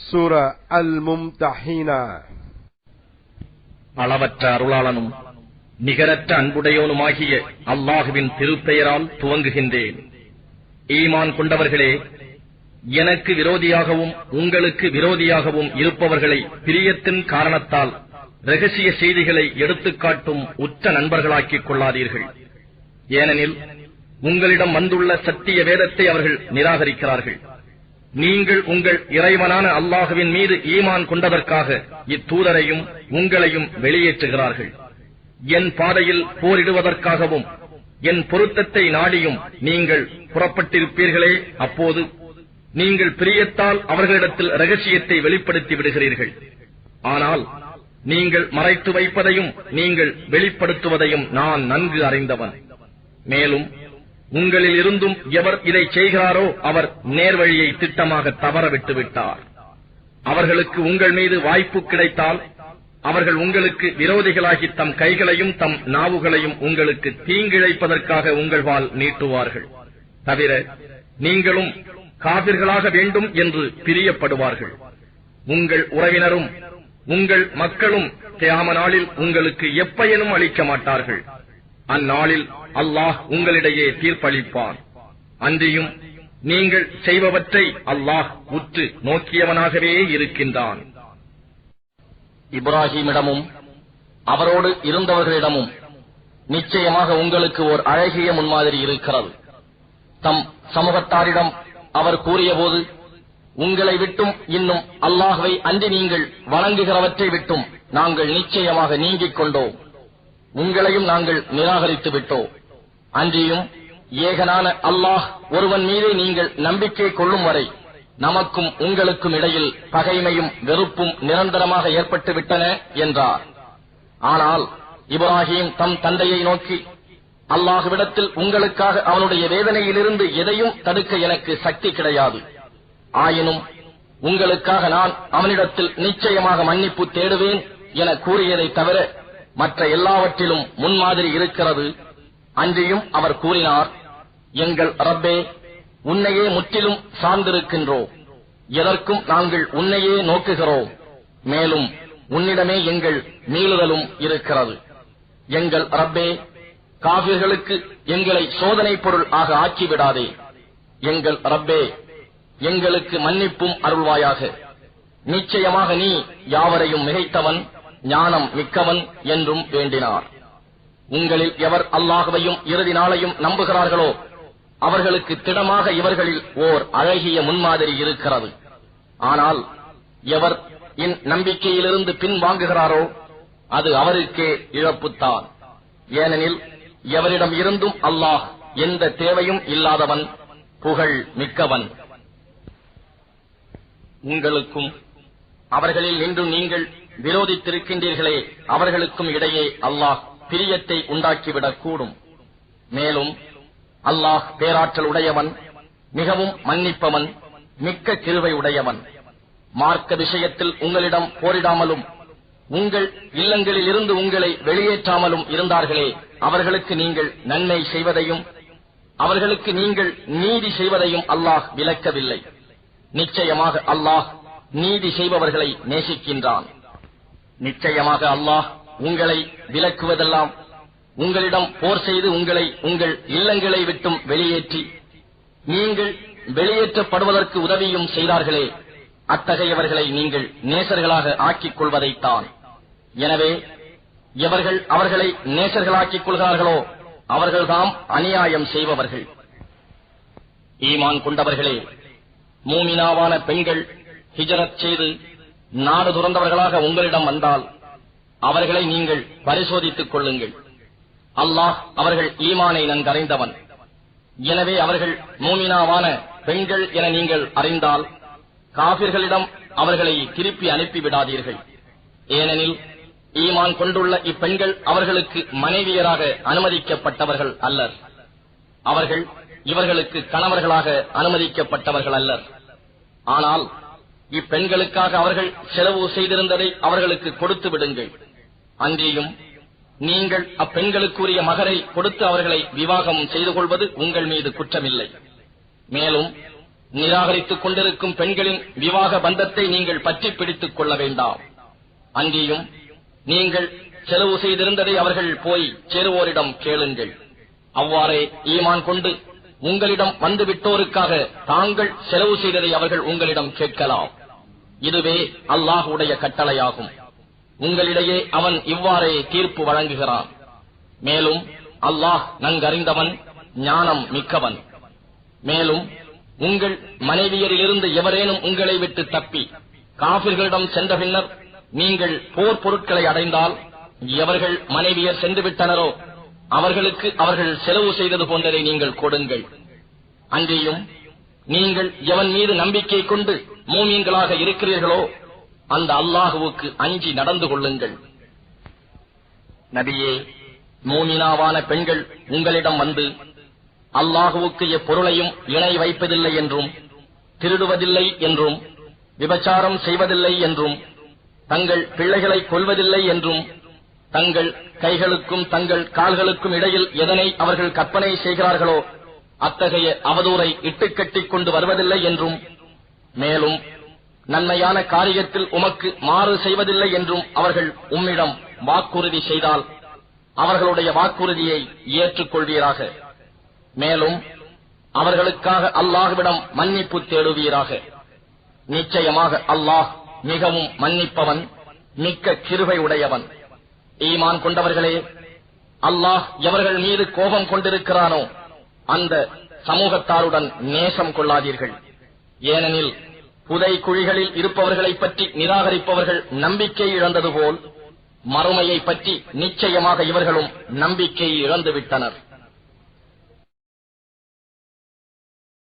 சூரா அல் மும்தஹீனா. அளவற்ற அருளாளனும் நிகரற்ற அன்புடையோனுமாகிய அல்லாஹுவின் திருப்பெயரால் துவங்குகின்றேன். ஈமான் கொண்டவர்களே, எனக்கு விரோதியாகவும் உங்களுக்கு விரோதியாகவும் இருப்பவர்களை பிரியத்தின் காரணத்தால் இரகசிய செய்திகளை எடுத்துக்காட்டும் உற்ற நண்பர்களாக்கிக் கொள்ளாதீர்கள். ஏனெனில் உங்களிடம் வந்துள்ள சத்திய வேதத்தை அவர்கள் நிராகரிக்கிறார்கள். நீங்கள் உங்கள் இறைவனான அல்லாஹுவின் மீது ஈமான் கொண்டதற்காக இத்தூதரையும் உங்களையும் வெளியேற்றுகிறார்கள். என் பாதையில் போரிடுவதற்காகவும் என் பொருத்தத்தை நாடியும் நீங்கள் புறப்பட்டிருப்பீர்களே, அப்போது நீங்கள் பிரியத்தால் அவர்களிடத்தில் இரகசியத்தை வெளிப்படுத்தி விடுகிறீர்கள். ஆனால் நீங்கள் மறைத்து வைப்பதையும் நீங்கள் வெளிப்படுத்துவதையும் நான் நன்கு அறிந்தவன். மேலும் உங்களில் இருந்தும் எவர் இதை செய்கிறாரோ அவர் நேர்வழியை திட்டமாக தவற விட்டுவிட்டார். அவர்களுக்கு உங்கள் மீது வாய்ப்பு கிடைத்தால் அவர்கள் உங்களுக்கு விரோதிகளாகி தம் கைகளையும் தம் நாவுகளையும் உங்களுக்கு தீங்கிழைப்பதற்காக உங்கள்வால் நீட்டுவார்கள். தவிர நீங்களும் காபிர்களாக வேண்டும் என்று பிரியப்படுவார்கள். உங்கள் உறவினரும் உங்கள் மக்களும் கியாம நாளில் உங்களுக்கு எப்பயனும் அளிக்க மாட்டார்கள். அந்நாளில் அல்லாஹ் உங்களிடையே தீர்ப்பளிப்பான். அன்றியும் நீங்கள் செய்பவற்றை அல்லாஹ் உற்று நோக்கியவனாகவே இருக்கின்றான். இப்ராஹீமிடமும் அவரோடு இருந்தவர்களிடமும் நிச்சயமாக உங்களுக்கு ஓர் அழகிய முன்மாதிரி இருக்கிறது. தம் சமூகத்தாரிடம் அவர் கூறியபோது, உங்களை விட்டும் இன்னும் அல்லாஹ்வை அன்றி நீங்கள் வணங்குகிறவற்றை விட்டும் நாங்கள் நிச்சயமாக நீங்கிக் கொண்டோம். உங்களையும் நாங்கள் நிராகரித்து விட்டோம். அன்றியும் ஏகனான அல்லாஹ் ஒருவன் மீதே நீங்கள் நம்பிக்கை கொள்ளும் வரை நமக்கும் உங்களுக்கும் இடையில் பகைமையும் வெறுப்பும் நிரந்தரமாக ஏற்பட்டு விட்டன என்றார். ஆனால் இப்ராஹீம் தம் தந்தையை நோக்கி, அல்லாஹ்விடத்தில் உங்களுக்காக அவனுடைய வேதனையிலிருந்து எதையும் தடுக்க எனக்கு சக்தி கிடையாது. ஆயினும் உங்களுக்காக நான் அவனிடத்தில் நிச்சயமாக மன்னிப்பு தேடுவேன் என கூறியதை தவிர மற்ற எல்லாவற்றிலும் முன்மாதிரி இருக்கிறது. அன்றியும் அவர் கூறினார், எங்கள் ரப்பே, உன்னையே முற்றிலும் சார்ந்திருக்கின்றோம். எதற்கும் நாங்கள் உன்னையே நோக்குகிறோம். மேலும் உன்னிடமே எங்கள் மீளுதலும் இருக்கிறது. எங்கள் ரப்பே, காபிர்களுக்கு எங்களை சோதனை பொருள் ஆக ஆக்கிவிடாதே. எங்கள் ரப்பே, எங்களுக்கு மன்னிப்பும் அருள்வாயாக. நிச்சயமாக நீ யாவரையும் மிகைத்தவன், ஞானம் மிக்கவன் என்றும் வேண்டினார். உங்களில் எவர் அல்லாஹ்வையும் இறுதி நாளையும் நம்புகிறார்களோ அவர்களுக்கு திடமாக இவர்களில் ஓர் அழகிய முன்மாதிரி இருக்கிறது. ஆனால் எவர் என் நம்பிக்கையிலிருந்து பின்வாங்குகிறாரோ அது அவருக்கே இழப்புத்தான். ஏனெனில் எவரிடம் இருந்தும் அல்லாஹ் எந்த தேவையும் இல்லாதவன், புகழ் மிக்கவன். உங்களுக்கும் அவர்களில் நின்று நீங்கள் விரோதித்திருக்கின்றீர்களே, அவர்களுக்கும் இடையே அல்லாஹ் பிரியத்தை உண்டாக்கிவிடக் கூடும். மேலும் அல்லாஹ் பேராற்றல் உடையவன், மிகவும் மன்னிப்பவன், மிக்க கிருபை உடையவன். மார்க்க விஷயத்தில் உங்களிடம் போரிடாமலும் உங்கள் இல்லங்களில் இருந்து உங்களை வெளியேற்றாமலும் இருந்தார்களே, அவர்களுக்கு நீங்கள் நன்மை செய்வதையும் அவர்களுக்கு நீங்கள் நீதி செய்வதையும் அல்லாஹ் விலக்கவில்லை. நிச்சயமாக அல்லாஹ் நீதி செய்பவர்களை நேசிக்கின்றான். நிச்சயமாக அல்லாஹ் உங்களை விலக்குவதெல்லாம் உங்களிடம் போர் செய்து உங்களை உங்கள் இல்லங்களை விட்டும் வெளியேற்றி நீங்கள் வெளியேற்றப்படுவதற்கு உதவியும் செய்தார்களே, அத்தகையவர்களை நீங்கள் நேசர்களாக ஆக்கிக் கொள்வதைத்தான். எனவே எவர்கள் அவர்களை நேசர்களாக்கிக் கொள்கிறார்களோ அவர்கள்தாம் அநியாயம் செய்பவர்கள். ஈமான் கொண்டவர்களே, மூமினாவான பெண்கள் ஹிஜ்ரத் செய்து நாடு துறந்தவர்களாக உங்களிடம் வந்தால் அவர்களை நீங்கள் பரிசோதித்துக் கொள்ளுங்கள். அல்லாஹ் அவர்கள் ஈமானை நன்கறிந்தவன். எனவே அவர்கள் மூமினாவான பெண்கள் என நீங்கள் அறிந்தால் காபிர்களிடம் அவர்களை திருப்பி அனுப்பிவிடாதீர்கள். ஏனெனில் ஈமான் கொண்டுள்ள இப்பெண்கள் அவர்களுக்கு மனைவியராக அனுமதிக்கப்பட்டவர்கள் அல்லர். அவர்கள் இவர்களுக்கு கணவர்களாக அனுமதிக்கப்பட்டவர்கள் அல்லர். ஆனால் இப்பெண்களுக்காக அவர்கள் செலவு செய்திருந்ததை அவர்களுக்கு கொடுத்து விடுங்கள். அன்றியும் நீங்கள் அப்பெண்களுக்குரிய மகரை கொடுத்து அவர்களை விவாகம் செய்து கொள்வது உங்கள் மீது குற்றமில்லை. மேலும் நிராகரித்துக் கொண்டிருக்கும் பெண்களின் விவாக பந்தத்தை நீங்கள் பற்றி பிடித்துக் கொள்ள வேண்டாம். அன்றியும் நீங்கள் செலவு செய்திருந்ததை அவர்கள் போய் சேருவோரிடம் கேளுங்கள். அவ்வாறே ஈமான் கொண்டு உங்களிடம் வந்துவிட்டோருக்காக தாங்கள் செலவு செய்ததை அவர்கள் உங்களிடம் கேட்கலாம். இதுவே அல்லாஹ்வுடைய கட்டளையாகும். உங்களிடையே அவன் இவ்வாறே தீர்ப்பு வழங்குகிறான். மேலும் அல்லாஹ் நன்கறிந்தவன், ஞானம் மிக்கவன். மேலும் உங்கள் மனைவியரிலிருந்து எவரேனும் உங்களை விட்டு தப்பி காபிர்களிடம் சென்ற பின்னர் நீங்கள் போர் பொருட்களை அடைந்தால், எவர்கள் மனைவியர் சென்று விட்டனரோ அவர்களுக்கு அவர்கள் செலவு செய்தது போன்றதை நீங்கள் கொடுங்கள். அன்றியும் நீங்கள் எவன் மீது நம்பிக்கை கொண்டு மூமின்களாக இருக்கிறீர்களோ அந்த அல்லாஹுவுக்கு அஞ்சி நடந்து கொள்ளுங்கள். நபியே, மூமினாவான பெண்கள் உங்களிடம் வந்து அல்லாஹுவுக்கு எப்பொருளையும் இணை வைப்பதில்லை என்றும், திருடுவதில்லை என்றும், விபச்சாரம் செய்வதில்லை என்றும், தங்கள் பிள்ளைகளை கொல்வதில்லை என்றும், தங்கள் கைகளுக்கும் தங்கள் கால்களுக்கும் இடையில் எதனை அவர்கள் கற்பனை செய்கிறார்களோ அத்தகைய அவதூறை இட்டுக்கட்டிக் கொண்டு வருவதில்லை என்றும், மேலும் நன்மையான காரியத்தில் உமக்கு மாறு செய்வதில்லை என்றும் அவர்கள் உம்மிடம் வாக்குறுதி செய்தால் அவர்களுடைய வாக்குறுதியை ஏற்றுக்கொள்வீராக. மேலும் அவர்களுக்காக அல்லாஹ்விடம் மன்னிப்பு தேடுவீராக. நிச்சயமாக அல்லாஹ் மிகவும் மன்னிப்பவன், மிக்க கிருபை உடையவன். ஈமான் கொண்டவர்களே, அல்லாஹ் எவர்கள் மீது கோபம் கொண்டிருக்கிறானோ அந்த சமூகத்தாருடன் நேசம் கொள்ளாதீர்கள். ஏனெனில் புதை குழிகளில் இருப்பவர்களை பற்றி நிராகரிப்பவர்கள் நம்பிக்கை இழந்தது போல் மறுமையை பற்றி நிச்சயமாக இவர்களும் நம்பிக்கை இழந்துவிட்டனர்.